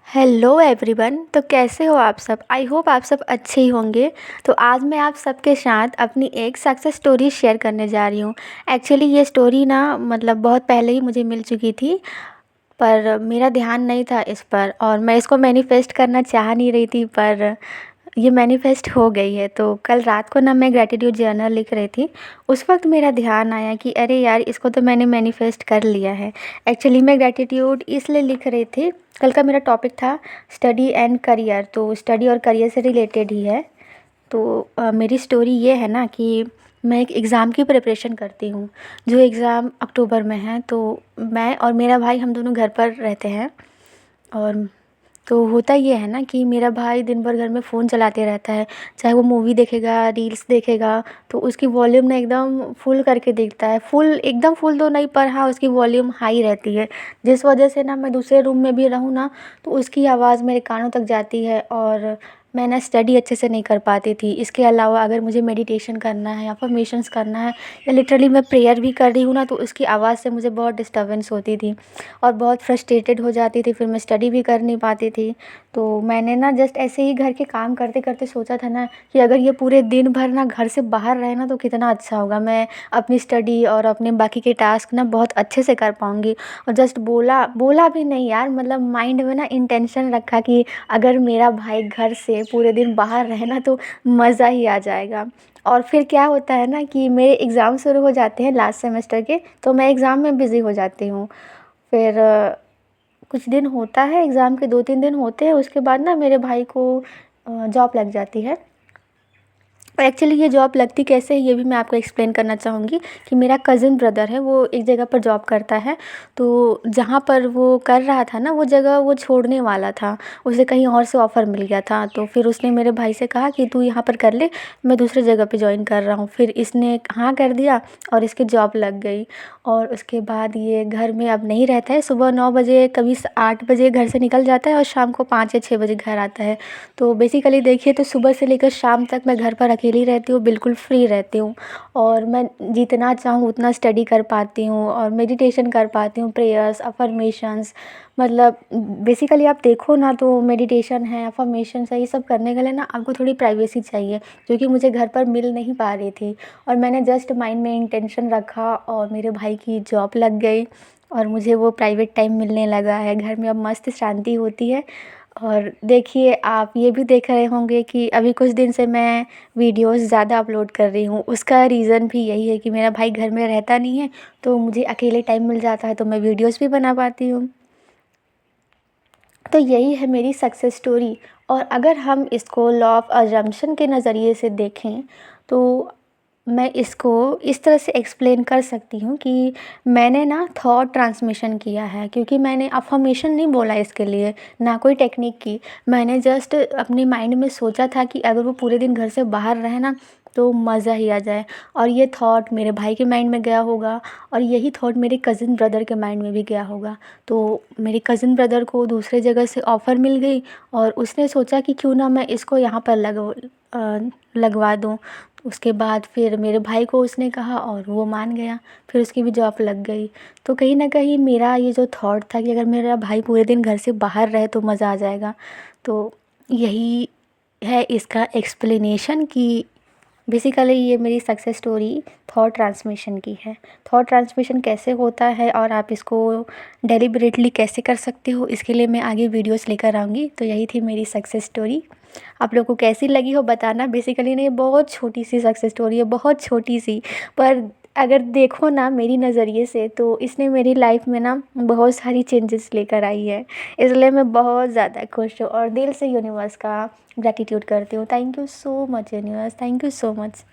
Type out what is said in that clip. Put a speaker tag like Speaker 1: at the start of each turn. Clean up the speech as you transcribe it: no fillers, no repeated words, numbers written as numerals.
Speaker 1: Hello everyone. तो कैसे हो आप सब? आई होप आप सब अच्छे ही होंगे। तो आज मैं आप सबके साथ अपनी एक सक्सेस स्टोरी शेयर करने जा रही हूँ। एक्चुअली ये स्टोरी ना मतलब बहुत पहले ही मुझे मिल चुकी थी, पर मेरा ध्यान नहीं था इस पर और मैं इसको मैनिफेस्ट करना चाह नहीं रही थी, पर ये मैनिफेस्ट हो गई है। तो कल रात को ना मैं ग्रैटिट्यूड जर्नल लिख रही थी। उस वक्त मेरा ध्यान आया कि अरे यार, इसको तो मैंने मैनिफेस्ट कर लिया है। एक्चुअली मैं ग्रैटिट्यूड इसलिए लिख रही थी, कल का मेरा टॉपिक था स्टडी एंड करियर, तो स्टडी और करियर से रिलेटेड ही है। तो मेरी स्टोरी ये है ना कि मैं एक एग्ज़ाम की प्रिपरेशन करती हूँ, जो एग्ज़ाम अक्टूबर में है। तो मैं और मेरा भाई हम दोनों घर पर रहते हैं। और तो होता ये है ना कि मेरा भाई दिन भर घर में फ़ोन चलाते रहता है, चाहे वो मूवी देखेगा, रील्स देखेगा, तो उसकी वॉल्यूम ना एकदम फुल करके देखता है। फुल एकदम फुल तो नहीं, पर हाँ उसकी वॉल्यूम हाई रहती है, जिस वजह से ना मैं दूसरे रूम में भी रहूँ ना तो उसकी आवाज़ मेरे कानों तक जाती है और मैं ना स्टडी अच्छे से नहीं कर पाती थी। इसके अलावा अगर मुझे मेडिटेशन करना है, अफर्मेशंस करना है, या लिटरली मैं प्रेयर भी कर रही हूँ ना, तो उसकी आवाज़ से मुझे बहुत डिस्टर्बेंस होती थी और बहुत फ्रस्ट्रेटेड हो जाती थी। फिर मैं स्टडी भी कर नहीं पाती थी। तो मैंने ना जस्ट ऐसे ही घर के काम करते करते सोचा था ना कि अगर ये पूरे दिन भर ना घर से बाहर रहे ना तो कितना अच्छा होगा। मैं अपनी स्टडी और अपने बाकी के टास्क ना बहुत अच्छे से कर पाऊँगी। और जस्ट बोला बोला भी नहीं यार, मतलब माइंड में ना इंटेंशन रखा कि अगर मेरा भाई घर से पूरे दिन बाहर रहे ना तो मज़ा ही आ जाएगा। और फिर क्या होता है ना कि मेरे एग्ज़ाम शुरू हो जाते हैं लास्ट सेमेस्टर के, तो मैं एग्ज़ाम में बिज़ी हो जाती हूँ। फिर कुछ दिन होता है, एग्ज़ाम के 2-3 दिन होते हैं, उसके बाद ना मेरे भाई को जॉब लग जाती है। एक्चुअली ये जॉब लगती कैसे है ये भी मैं आपको एक्सप्लेन करना चाहूँगी कि मेरा कज़िन ब्रदर है, वो एक जगह पर जॉब करता है। तो जहाँ पर वो कर रहा था ना, वो जगह वो छोड़ने वाला था, उसे कहीं और से ऑफ़र मिल गया था। तो फिर उसने मेरे भाई से कहा कि तू यहाँ पर कर ले, मैं दूसरी जगह पे जॉइन कर रहा हूँ। फिर इसने हाँ कर दिया और इसकी जॉब लग गई। और उसके बाद ये घर में अब नहीं रहता है। सुबह 9 बजे, कभी 8 बजे घर से निकल जाता है और शाम को 5 या 6 बजे घर आता है। तो बेसिकली देखिए, तो सुबह से लेकर शाम तक मैं घर पर अकेली रहती हूँ, बिल्कुल फ्री रहती हूँ। और मैं जितना चाहूँ उतना स्टडी कर पाती हूँ और मेडिटेशन कर पाती हूँ, प्रेयर्स, अफर्मेशंस। मतलब बेसिकली आप देखो ना तो मेडिटेशन है, अफर्मेशंस है, ये सब करने के लिए ना आपको थोड़ी प्राइवेसी चाहिए, जो कि मुझे घर पर मिल नहीं पा रही थी। और मैंने जस्ट माइंड में इंटेंशन रखा और मेरे भाई की जॉब लग गई और मुझे वो प्राइवेट टाइम मिलने लगा है। घर में अब मस्त शांति होती है। और देखिए, आप ये भी देख रहे होंगे कि अभी कुछ दिन से मैं वीडियोस ज़्यादा अपलोड कर रही हूँ। उसका रीज़न भी यही है कि मेरा भाई घर में रहता नहीं है, तो मुझे अकेले टाइम मिल जाता है, तो मैं वीडियोस भी बना पाती हूँ। तो यही है मेरी सक्सेस स्टोरी। और अगर हम इसको लॉ ऑफ अजम्पशन के नज़रिए से देखें तो मैं इसको इस तरह से एक्सप्लेन कर सकती हूँ कि मैंने ना थॉट ट्रांसमिशन किया है, क्योंकि मैंने अफ़र्मेशन नहीं बोला इसके लिए, ना कोई टेक्निक की। मैंने जस्ट अपने माइंड में सोचा था कि अगर वो पूरे दिन घर से बाहर रहे ना तो मज़ा ही आ जाए। और ये थॉट मेरे भाई के माइंड में गया होगा और यही थॉट मेरे कज़िन ब्रदर के माइंड में भी गया होगा। तो मेरे कज़िन ब्रदर को दूसरे जगह से ऑफ़र मिल गई और उसने सोचा कि क्यों ना मैं इसको यहाँ पर लगवा दूँ। उसके बाद फिर मेरे भाई को उसने कहा और वो मान गया, फिर उसकी भी जॉब लग गई। तो कहीं न कहीं मेरा ये जो थॉट था कि अगर मेरा भाई पूरे दिन घर से बाहर रहे तो मज़ा आ जाएगा, तो यही है इसका एक्सप्लेनेशन कि बेसिकली ये मेरी सक्सेस स्टोरी थॉट ट्रांसमिशन की है। थॉट ट्रांसमिशन कैसे होता है और आप इसको डेलिबरेटली कैसे कर सकते हो, इसके लिए मैं आगे वीडियोस लेकर आऊँगी। तो यही थी मेरी सक्सेस स्टोरी। आप लोगों को कैसी लगी हो बताना। बेसिकली ना ये बहुत छोटी सी सक्सेस स्टोरी है, बहुत छोटी सी, पर अगर देखो ना मेरी नज़रिए से तो इसने मेरी लाइफ में ना बहुत सारी चेंजेस लेकर आई है। इसलिए मैं बहुत ज़्यादा खुश हूँ और दिल से यूनिवर्स का ग्रैटिट्यूड करती हूँ। Thank you so much universe, thank you so much.